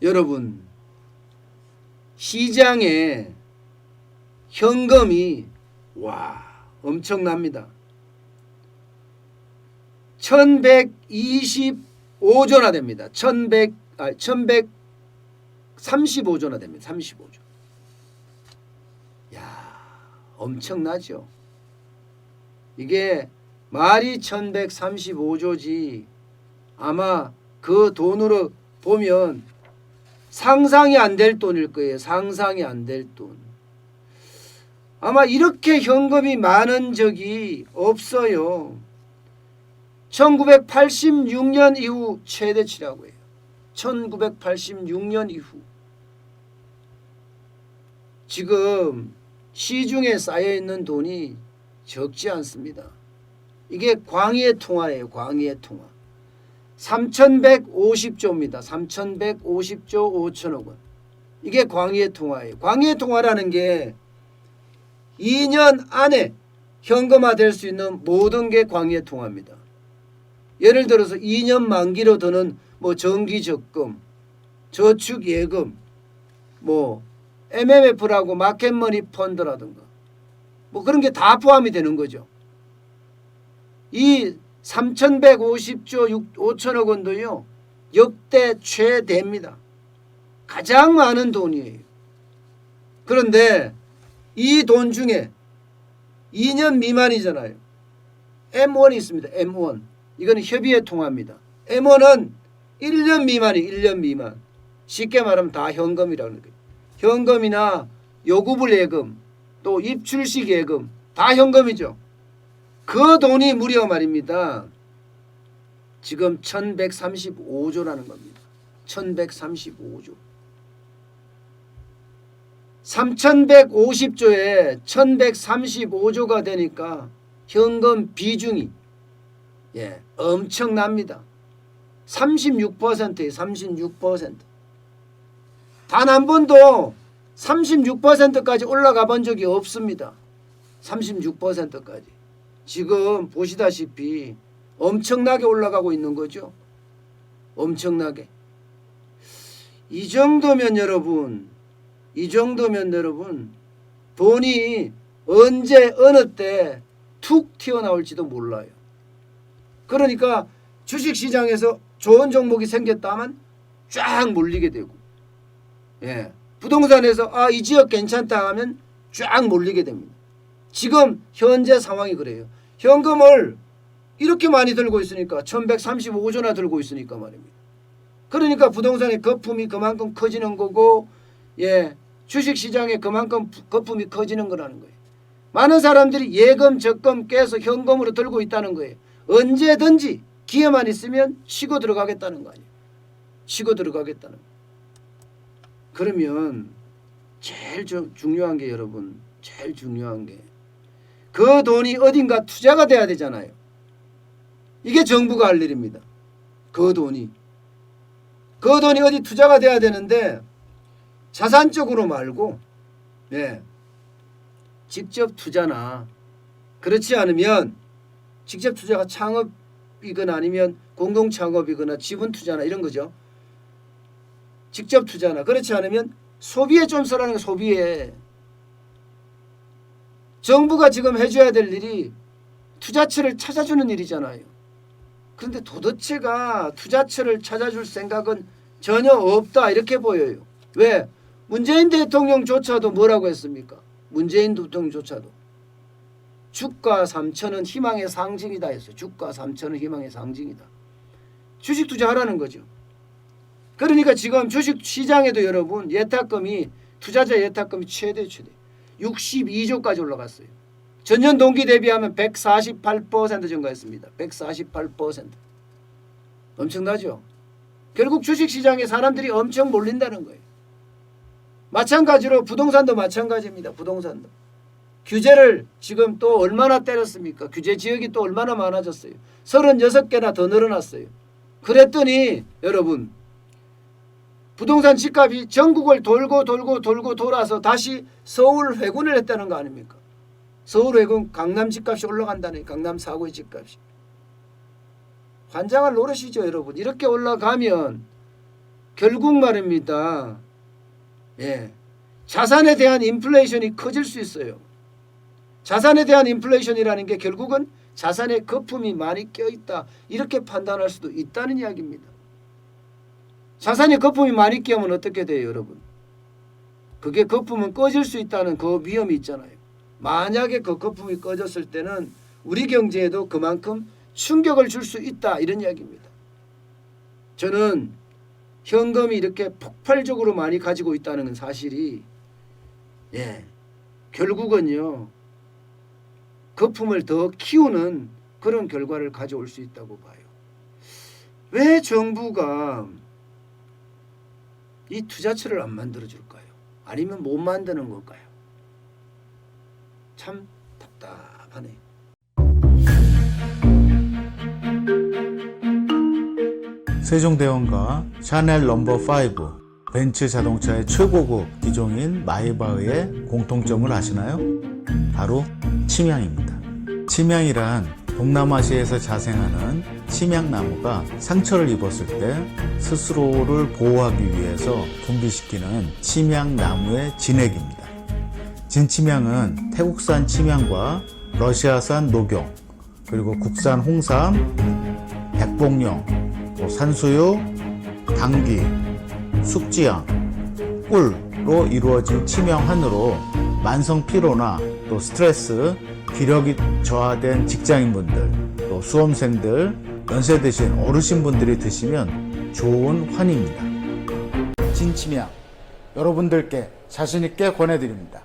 여러분 시장에 현금이 엄청납니다. 1125조나 됩니다. 1135조나 됩니다. 35조. 엄청나죠. 이게 말이 1135조지 아마 그 돈으로 보면 상상이 안 될 돈일 거예요. 상상이 안 될 돈. 아마 이렇게 현금이 많은 적이 없어요. 1986년 이후 최대치라고 해요. 1986년 이후. 지금 시중에 쌓여있는 돈이 적지 않습니다. 이게 광의의 통화예요. 광의의 통화. 3150조입니다. 3150조 5천억 원. 이게 광의의 통화예요. 광의의 통화라는 게 2년 안에 현금화될 수 있는 모든 게 광의의 통화입니다. 예를 들어서 2년 만기로 드는 정기적금, 저축예금, MMF라고 마켓머니 펀드라든가 그런 게 다 포함이 되는 거죠. 이 3150조 5천억 원도요. 역대 최대입니다. 가장 많은 돈이에요. 그런데 이 돈 중에 2년 미만이잖아요. M1이 있습니다. M1. 이거는 협의의 통화입니다. M1은 1년 미만이 1년 미만. 쉽게 말하면 다 현금이라는 거예요. 현금이나 요구불 예금 또 입출식 예금 다 현금이죠. 그 돈이 무려 말입니다. 지금 1135조라는 겁니다. 1135조. 3150조에 1135조가 되니까 현금 비중이 엄청납니다. 36%예요. 36%. 단 한 번도 36%까지 올라가 본 적이 없습니다. 36%까지. 지금 보시다시피 엄청나게 올라가고 있는 거죠. 엄청나게. 이 정도면 여러분 돈이 언제 어느 때 툭 튀어나올지도 몰라요. 그러니까 주식시장에서 좋은 종목이 생겼다면 쫙 몰리게 되고 부동산에서 이 지역 괜찮다 하면 쫙 몰리게 됩니다. 지금 현재 상황이 그래요. 현금을 이렇게 많이 들고 있으니까 1135조나 들고 있으니까 말입니다. 그러니까 부동산의 거품이 그만큼 커지는 거고 주식시장에 그만큼 거품이 커지는 거라는 거예요. 많은 사람들이 예금 적금 깨서 현금으로 들고 있다는 거예요. 언제든지 기회만 있으면 치고 들어가겠다는 거 아니에요. 치고 들어가겠다는 거예요. 그러면 제일 중요한 게 여러분 제일 중요한 게 그 돈이 어딘가 투자가 돼야 되잖아요. 이게 정부가 할 일입니다. 그 돈이 어디 투자가 돼야 되는데 자산적으로 말고 직접 투자나 그렇지 않으면 직접 투자가 창업이거나 아니면 공동창업이거나 지분투자나 이런 거죠. 직접 투자나 그렇지 않으면 소비에 좀 쓰라는 거. 소비에. 정부가 지금 해줘야 될 일이 투자처를 찾아주는 일이잖아요. 그런데 도대체가 투자처를 찾아줄 생각은 전혀 없다 이렇게 보여요. 왜? 문재인 대통령조차도 뭐라고 했습니까? 문재인 대통령조차도 주가 3천은 희망의 상징이다 했어요. 주가 3천은 희망의 상징이다. 주식 투자하라는 거죠. 그러니까 지금 주식시장에도 여러분 투자자 예탁금이 최대 62조까지 올라갔어요. 전년 동기 대비하면 148% 증가했습니다. 148%. 엄청나죠? 결국 주식시장에 사람들이 엄청 몰린다는 거예요. 마찬가지로 부동산도 마찬가지입니다. 부동산도. 규제를 지금 또 얼마나 때렸습니까? 규제 지역이 또 얼마나 많아졌어요. 36개나 더 늘어났어요. 그랬더니 여러분 부동산 집값이 전국을 돌고 돌아서 다시 서울 회군을 했다는 거 아닙니까? 서울 회군 강남 집값이 올라간다는 강남 4구의 집값이. 환장할 노릇이죠 여러분. 이렇게 올라가면 결국 말입니다. 예. 자산에 대한 인플레이션이 커질 수 있어요. 자산에 대한 인플레이션이라는 게 결국은 자산에 거품이 많이 껴있다 이렇게 판단할 수도 있다는 이야기입니다. 자산에 거품이 많이 끼면 어떻게 돼요, 여러분? 그게 거품은 꺼질 수 있다는 그 위험이 있잖아요. 만약에 그 거품이 꺼졌을 때는 우리 경제에도 그만큼 충격을 줄 수 있다 이런 이야기입니다. 저는 현금이 이렇게 폭발적으로 많이 가지고 있다는 사실이 결국은요 거품을 더 키우는 그런 결과를 가져올 수 있다고 봐요. 왜 정부가 이 투자처를 안 만들어줄까요? 아니면 못 만드는 걸까요? 참 답답하네요. 세종대왕과 샤넬 넘버5 벤츠 자동차의 최고급 기종인 마이바흐의 공통점을 아시나요? 바로 침향입니다. 침향이란 동남아시아에서 자생하는 침향나무가 상처를 입었을 때 스스로를 보호하기 위해서 분비시키는 침향나무의 진액입니다. 진침향은 태국산 침향과 러시아산 녹용, 그리고 국산 홍삼, 백봉령, 산수유, 당귀, 숙지향, 꿀로 이루어진 침향환으로 만성 피로나 또 스트레스, 기력이 저하된 직장인분들, 또 수험생들, 연세 드신 어르신분들이 드시면 좋은 환입니다. 진침향 여러분들께 자신있게 권해드립니다.